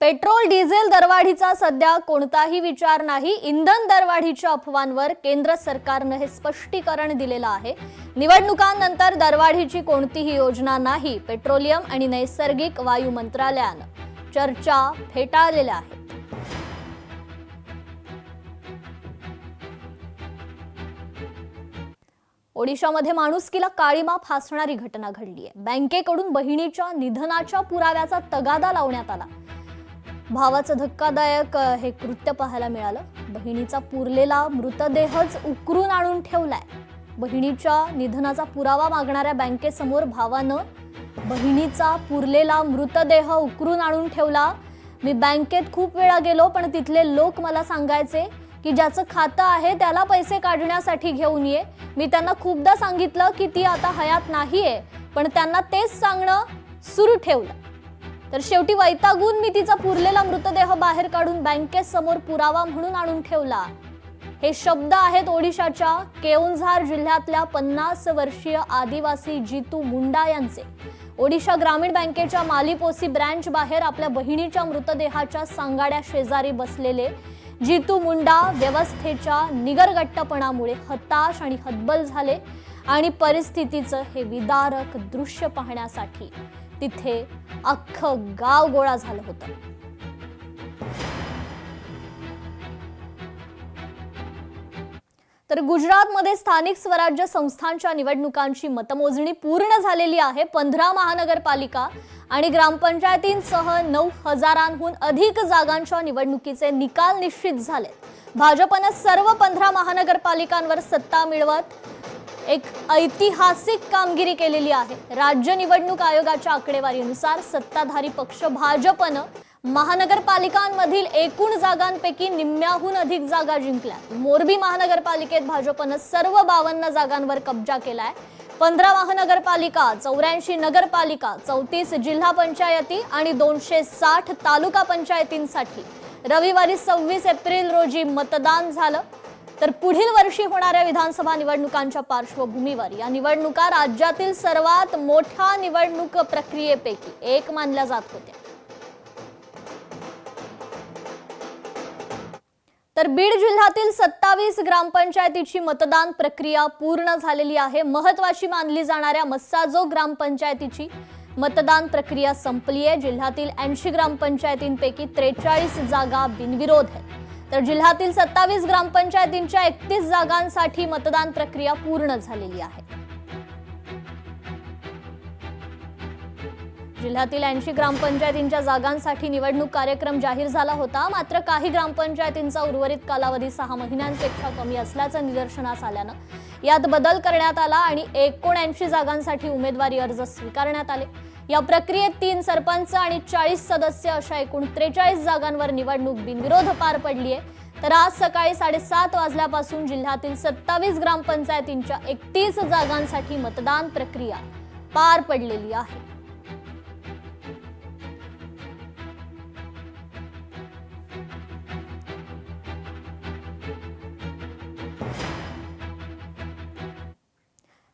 Petrol diesel दरवाढीचा सध्या कोणताही विचार नाही। इंधन दरवाढीच्या अफवांवर केंद्र सरकारने हे स्पष्टीकरण दिलेलं आहे। निवडणुकांनंतर दरवाढीची कोणतीही योजना नाही, पेट्रोलियम आणि नैसर्गिक वायू मंत्रालयाने चर्चा फेटाळलेल्या आहेत। ओडिशामध्ये माणुसकीला काळीमा फासणारी घटना घडली आहे। बँकेकडून बहिणीच्या निधनाच्या पुराव्याचा तगादा लावण्यात आला। भावाचं धक्कादायक हे कृत्य पाहायला मिळालं। बहिणीचा पुरलेला मृतदेहच उकरून आणून ठेवलाय। बहिणीच्या निधनाचा पुरावा मागणाऱ्या बँकेसमोर भावानं बहिणीचा पुरलेला मृतदेह उकरून आणून ठेवला। मी बँकेत खूप वेळा गेलो, पण तिथले लोक मला सांगायचे की ज्याचं खातं आहे त्याला पैसे काढण्यासाठी घेऊन ये। मी त्यांना खूपदा सांगितलं की ती आता हयात नाहीये, पण त्यांना तेच सांगणं सुरू ठेवलं। तर शेवटी वैतागून मी तिचा पुरलेला मृतदेह बाहेर काढून बँकेसमोर पुरावा म्हणून आणून ठेवला। हे शब्द आहेत ओडिशाच्या केओंझार जिल्ह्यातल्या 50 वर्षीय आदिवासी जीतू मुंडा यांचे। ओडिशा ग्रामीण बँकेच्या मालीपोसी ब्रँच बाहेर आपल्या बहिणीच्या मृतदेहाच्या सांगाड्या शेजारी बसलेले जीतू मुंडा व्यवस्थेच्या निगरगट्टपणामुळे हताश आणि हतबल झाले आणि परिस्थितीचं हे विदारक दृश्य पाहण्यासाठी तिथे अख्खं गाव गोळा झालं होतं। तर गुजरातमध्ये स्थानिक स्वराज्य संस्थांच्या निवडणुकांची मतमोजणी पूर्ण झालेली आहे। 15 महानगरपालिका आणि ग्रामपंचायतींसह 9,000हून अधिक जागांच्या निवडणुकीचे निकाल निश्चित झाले। भाजपने सर्व 15 महानगरपालिकांवर सत्ता मिळवत एक ऐतिहासिक कामगिरी केलेली आहे। राज्य निवडणूक आयोगाच्या आकडेवारीनुसार सत्ताधारी पक्ष भाजपने महानगरपालिकांमधील एकूण जागांपैकी निम्म्याहून अधिक जागा जिंकल्या। मोरबी महानगरपालिकेत भाजपने सर्व 52 जागांवर कब्जा केलाय। 15 महानगरपालिका, 84 नगरपालिका, 34 जिल्हा पंचायती आणि 260 तालुका पंचायतींसाठी रविवारी 26 एप्रिल रोजी मतदान झालं। तर पुढील वर्षी होणाऱ्या विधानसभा निवडणुकांच्या पार्श्वभूमीवर या निवडणुका राज्यातील सर्वात मोठ्या निवडणूक प्रक्रियेपैकी एक मानल्या जात होत्या। तर बीड जिल्ह्यातील 27 ग्रामपंचायतीची मतदान प्रक्रिया पूर्ण झालेली आहे। महत्त्वाची मानली जाणाऱ्या मस्साजो ग्रामपंचायतीची मतदान प्रक्रिया संपली आहे। जिल्ह्यातील 80 ग्रामपंचायतींपैकी 43 जागा बिनविरोध आहेत। तर जिल्ह्यातील 27 ग्रामपंचायतींच्या 31 जागांसाठी मतदान प्रक्रिया पूर्ण झालेली आहे। जिल्ह्यातील 80 ग्रामपंचायतींच्या जागांसाठी निवडणूक कार्यक्रम जाहीर झाला होता, मात्र काही ग्रामपंचायतींचा उर्वरित कालावधी 6 महिन्यांपेक्षा कमी असल्याचं निदर्शनास आल्यानं यात बदल करण्यात आला आणि 79 जागांसाठी उमेदवारी अर्ज स्वीकारण्यात आले। या प्रक्रियेत 3 सरपंच आणि 40 सदस्य अशा एकूण 43 जागांवर निवडणूक बिनविरोध पार पडली आहे। तर आज सकाळी 7:30 वाजल्यापासून जिल्ह्यातील 27 ग्रामपंचायतींच्या 31 जागांसाठी मतदान प्रक्रिया पार पडलेली आहे।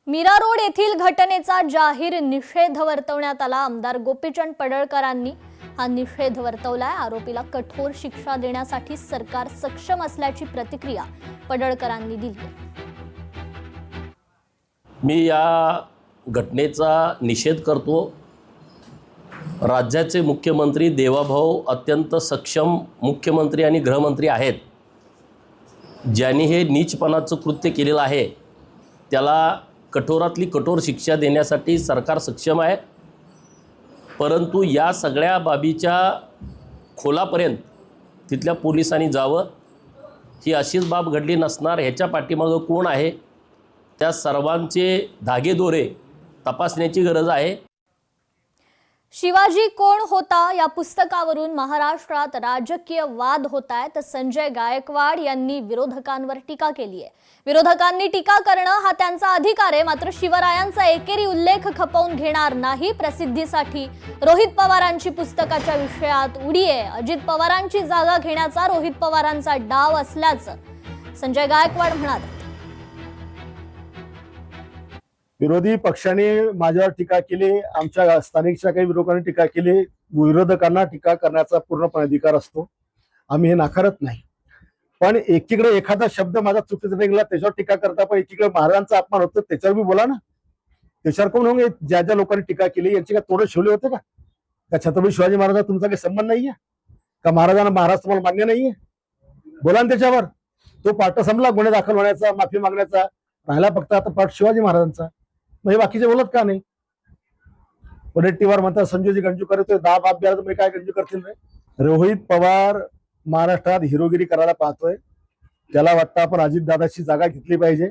मीरा रोड येथील घटनेचा जाहीर निषेध वर्तवण्यात आला। आमदार गोपीचंद पडळकरांनी हा निषेध वर्तवलाय। आरोपीला कठोर शिक्षा देण्यासाठी सरकार सक्षम असल्याची प्रतिक्रिया पडळकरांनी दिली। मी या घटनेचा निषेध करतो। राज्याचे मुख्यमंत्री देवाभाऊ अत्यंत सक्षम मुख्यमंत्री आणि गृहमंत्री आहेत। ज्यांनी हे नीचपणाचं कृत्य केलेलं आहे त्याला कठोरातली कठोर शिक्षा देण्यासाठी सरकार सक्षम आहे। परंतु या सगळ्या बाबीच्या खोलापर्यंत तिथल्या पोलिसांनी जावं। ही अशीच बाब घडली नसणार, ह्याच्या पाठीमागं कोण आहे त्या सर्वांचे धागेदोरे तपासण्याची गरज आहे। शिवाजी कोण होता या पुस्तकावरून महाराष्ट्रात राजकीय वाद होत आहेत। संजय गायकवाड यांनी विरोधकांवर टीका केली आहे। विरोधकांनी टीका करणं हा त्यांचा अधिकार आहे, मात्र शिवरायांचा एकेरी उल्लेख खपवून घेणार नाही। प्रसिद्धीसाठी रोहित पवारांची पुस्तकाच्या विषयात उडी आहे। अजित पवारांची जागा घेण्याचा रोहित पवारांचा डाव असल्याचं संजय गायकवाड म्हणाले। विरोधी पक्षाने माझ्यावर टीका केली, आमच्या स्थानिकच्या काही विरोधकांनी टीका केली, विरोधकांना टीका करण्याचा पूर्णपणे अधिकार असतो, आम्ही हे नाकारत नाही. पण एकीकडे एखादा शब्द माझा चुकीचा निघाला त्याच्यावर टीका करता, पण एकीकडे महाराजांचा अपमान होतो त्याच्यावर मी बोला ना. त्याच्यावर कोण होऊन ज्या ज्या लोकांनी टीका केली यांची काय तोडे शिवले होते का? का छत्रपती शिवाजी महाराज तुमचा काही संबंध नाहीये का? महाराजांना महाराज तुम्हाला मान्य नाहीये? बोला ना त्याच्यावर. तो पाठ संपला गुन्हे दाखल होण्याचा, माफी मागण्याचा, राहिला फक्त आता पाठ शिवाजी महाराजांचा. मग हे बाकीचे बोलत का नाही? वडेट्टीवार म्हणतात संजयजी गंजूकर येतोय 10 बाप द्या, तुम्ही काय गंजू करतील रे? रोहित पवार महाराष्ट्रात हिरोगिरी करायला पाहतोय. त्याला वाटतं आपण अजितदादाची जागा घेतली पाहिजे.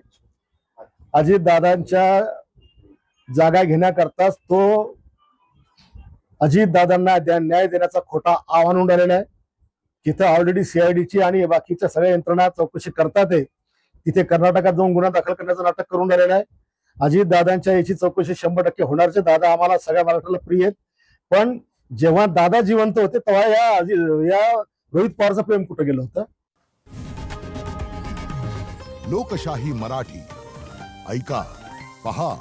अजितदादांच्या जागा घेण्याकरताच तो अजितदादांना न्याय देण्याचा खोटा आव्हान उडालेला आहे. तिथं ऑलरेडी सीआयडीची आणि बाकीच्या सगळ्या यंत्रणा चौकशी करतात आहे. तिथे कर्नाटकात जाऊन गुन्हा दाखल करण्याचं नाटक करून राहिलेलं आहे. अजितदादांच्या याची चौकशी 100% होणारचे. दादा आम्हाला सगळ्या महाराष्ट्राला प्रिय आहेत. पण जेव्हा दादा जिवंत होते तेव्हा या रोहित पवारचं प्रेम कुठं गेलं होतं? लोकशाही मराठी ऐका, पहा,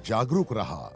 जागरूक रहा.